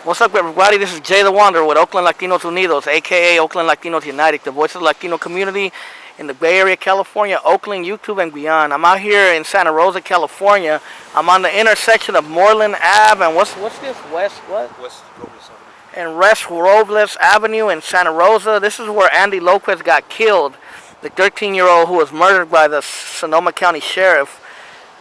What's up, everybody? This is Jay the Wanderer with Oakland Latinos Unidos, a.k.a. Oakland Latinos United, the voice of the Latino community in the Bay Area, California, Oakland, YouTube, and beyond. I'm out here in Santa Rosa, California. I'm on the intersection of Moreland Ave and what's this? West West Robles Avenue. and West Robles Avenue in Santa Rosa. This is where Andy Lopez got killed, the 13-year-old who was murdered by the Sonoma County Sheriff.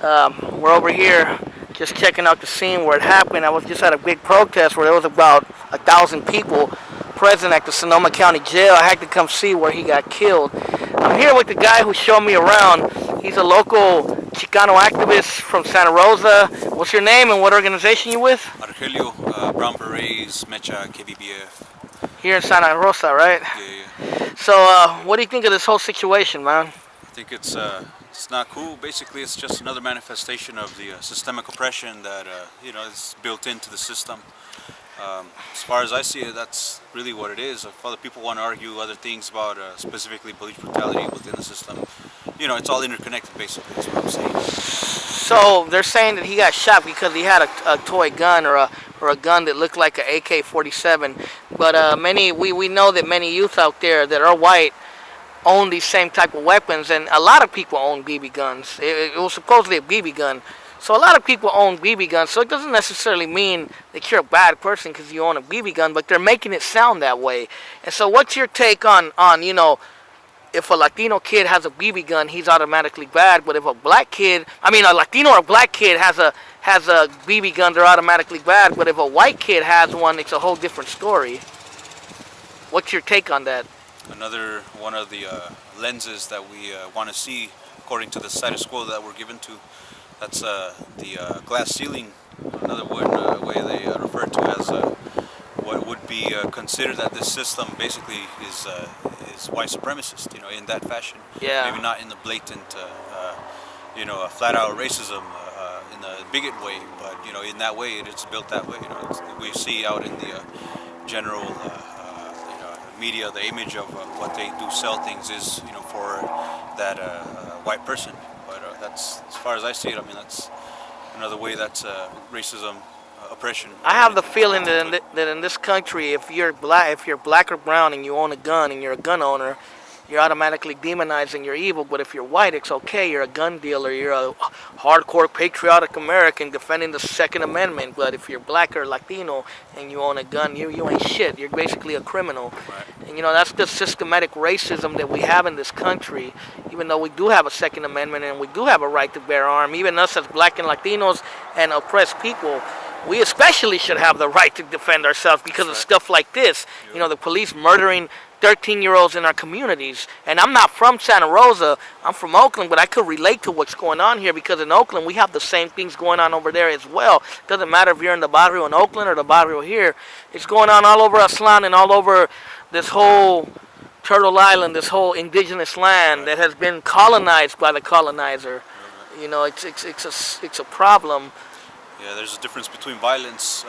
We're over here just checking out the scene where it happened. I was just at a big protest where there was about 1,000 people present at the Sonoma County Jail. I had to come see where he got killed. I'm here with the guy who showed me around. He's a local Chicano activist from Santa Rosa. What's your name and what organization you with? Argelio, Brown Berets, Mecha, KBBF. Here in Santa Rosa, right? Yeah. So, what do you think of this whole situation, man? I think it's not cool. Basically, it's just another manifestation of the systemic oppression that is built into the system. As far as I see it, that's really what it is. If other people want to argue other things about specifically police brutality within the system, it's all interconnected. Basically, that's what I'm saying. So they're saying that he got shot because he had a toy gun or a gun that looked like an AK-47. But we know that many youth out there that are white own these same type of weapons, and a lot of people own BB guns. It was supposedly a BB gun, so a lot of people own BB guns. So it doesn't necessarily mean that you're a bad person because you own a BB gun, but they're making it sound that way. And so, what's your take on if a Latino kid has a BB gun, he's automatically bad, but if a Latino or a black kid has a BB gun, they're automatically bad, but if a white kid has one, it's a whole different story. What's your take on that? Another one of the lenses that we want to see, according to the status quo that we're given to, that's the glass ceiling. Another way they refer to as what would be considered that this system basically is white supremacist, in that fashion. Yeah. Maybe not in the blatant, flat-out racism in a bigot way, but in that way it's built that way. We see out in the general media, the image of what they do sell things is, for that white person. But that's, as far as I see it, that's another way that's racism, oppression. I have the feeling that in this country, if you're black or brown and you own a gun and you're a gun owner, you're automatically demonizing you're evil. But if you're white, it's okay. You're a gun dealer. You're a hardcore patriotic American defending the Second Amendment. But if you're black or Latino and you own a gun, you ain't shit. You're basically a criminal. Right. And that's the systematic racism that we have in this country. Even though we do have a Second Amendment and we do have a right to bear arms, even us as black and Latinos and oppressed people, we especially should have the right to defend ourselves because of stuff like this. The police murdering 13-year-olds in our communities. And I'm not from Santa Rosa, I'm from Oakland, but I could relate to what's going on here because in Oakland we have the same things going on over there as well. Doesn't matter if you're in the barrio in Oakland or the barrio here. It's going on all over Aslan and all over this whole Turtle Island, this whole indigenous land that has been colonized by the colonizer. It's a problem. Yeah, there's a difference between violence,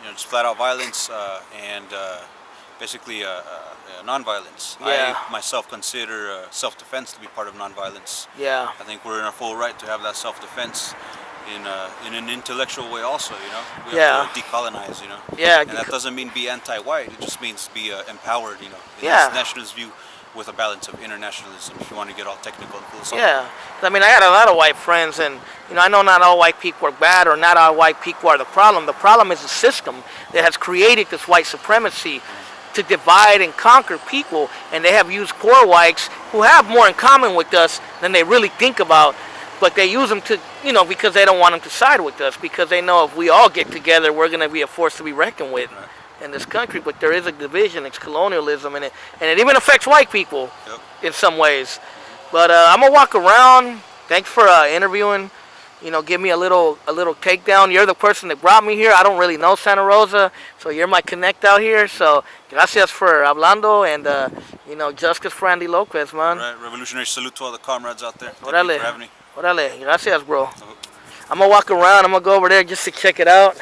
just flat-out violence, and basically non-violence. Yeah. I myself consider self-defense to be part of non-violence. Yeah. I think we're in our full right to have that self-defense in an intellectual way also, We have to decolonize, Yeah. And that doesn't mean be anti-white, it just means be empowered, in Yeah. this nationalist view with a balance of internationalism, if you want to get all technical and philosophical. Yeah. I got a lot of white friends, and I know not all white people are bad or not all white people are the problem. The problem is the system that has created this white supremacy to divide and conquer people, and they have used poor whites who have more in common with us than they really think about, but they use them to, because they don't want them to side with us, because they know if we all get together, we're going to be a force to be reckoned with in this country. But there is a division, it's colonialism, and it even affects white people in some ways. But I'm going to walk around. Thanks for interviewing. Give me a little takedown. You're the person that brought me here. I don't really know Santa Rosa, so you're my connect out here. So, gracias for hablando, and justice for Andy Lopez, man. All right, revolutionary salute to all the comrades out there. Thank Orale. you for having me. Orale, gracias, bro. I'm gonna walk around. I'm gonna go over there just to check it out,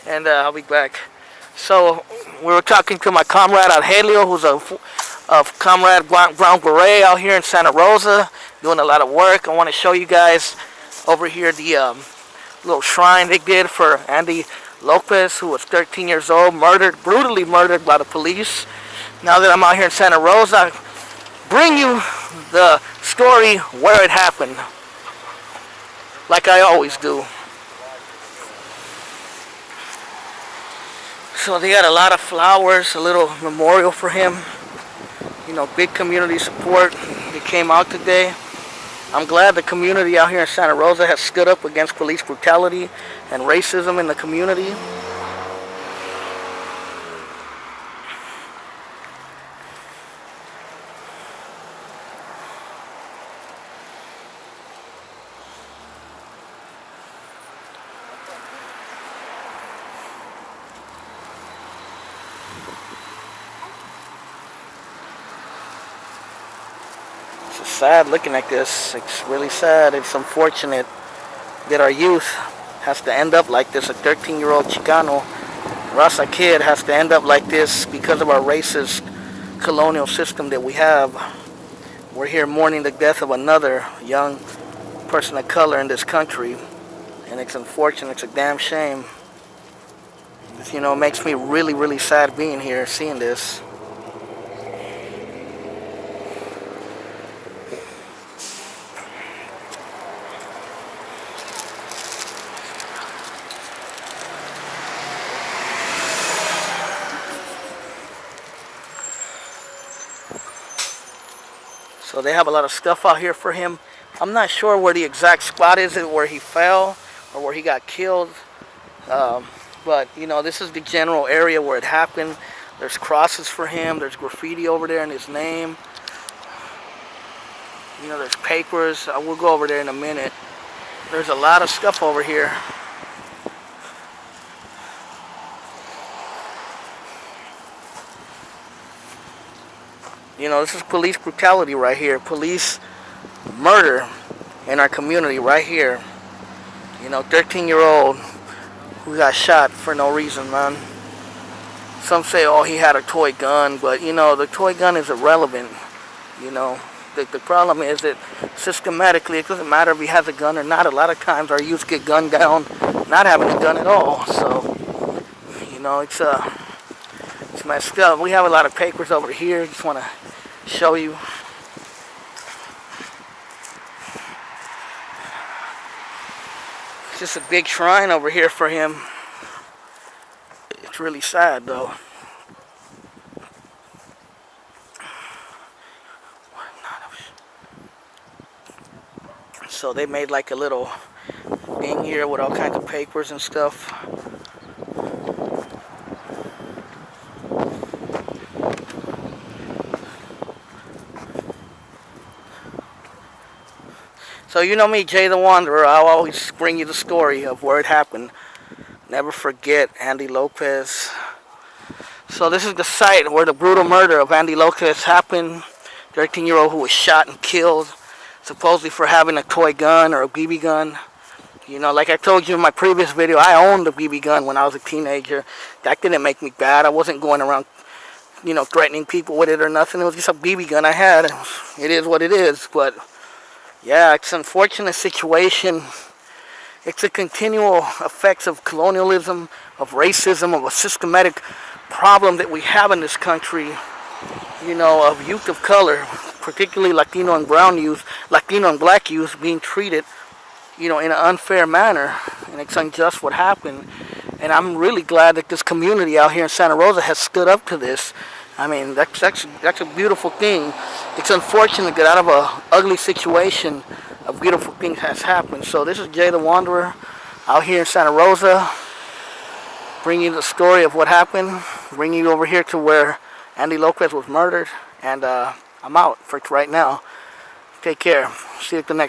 and I'll be back. So, we were talking to my comrade Argelio, who's a comrade Brown Beret out here in Santa Rosa, doing a lot of work. I want to show you guys over here the little shrine they did for Andy Lopez, who was 13 years old, brutally murdered by the police. Now that I'm out here in Santa Rosa, I bring you the story where it happened, like I always do. So they got a lot of flowers, a little memorial for him. You know, big community support. They came out today. I'm glad the community out here in Santa Rosa has stood up against police brutality and racism in the community. It's sad looking at this. It's really sad. It's unfortunate that our youth has to end up like this. A 13-year-old Chicano Raza kid has to end up like this because of our racist colonial system that we have. We're here mourning the death of another young person of color in this country, and it's unfortunate. It's a damn shame. You know, it makes me really, really sad being here, seeing this. So they have a lot of stuff out here for him. I'm not sure where the exact spot is, where he fell or where he got killed. But, you know, this is the general area where it happened. There's crosses for him. There's graffiti over there in his name. You know, there's papers. We'll go over there in a minute. There's a lot of stuff over here. You know, this is police brutality right here. Police murder in our community right here. You know, 13-year-old who got shot for no reason, man. Some say, oh, he had a toy gun, but, you know, the toy gun is irrelevant. You know, the problem is that systematically, it doesn't matter if he has a gun or not. A lot of times our youth get gunned down not having a gun at all. So, you know, it's messed up. We have a lot of papers over here. Just want to show you. It's just a big shrine over here for him. It's really sad though. So they made like a little thing here with all kinds of papers and stuff. So you know me, Jay the Wanderer, I'll always bring you the story of where it happened. Never forget Andy Lopez. So this is the site where the brutal murder of Andy Lopez happened. 13-year-old who was shot and killed, supposedly for having a toy gun or a BB gun. You know, like I told you in my previous video, I owned a BB gun when I was a teenager. That didn't make me bad. I wasn't going around, you know, threatening people with it or nothing. It was just a BB gun I had. It is what it is, but yeah, it's an unfortunate situation. It's a continual effects of colonialism, of racism, of a systematic problem that we have in this country, you know, of youth of color, particularly Latino and brown youth, Latino and black youth being treated, you know, in an unfair manner. And it's unjust what happened. And I'm really glad that this community out here in Santa Rosa has stood up to this. I mean, that's a beautiful thing. It's unfortunate that out of a ugly situation, a beautiful thing has happened. So this is Jay the Wanderer out here in Santa Rosa, bringing you the story of what happened, bringing you over here to where Andy Lopez was murdered, and I'm out for right now. Take care. See you at the next one.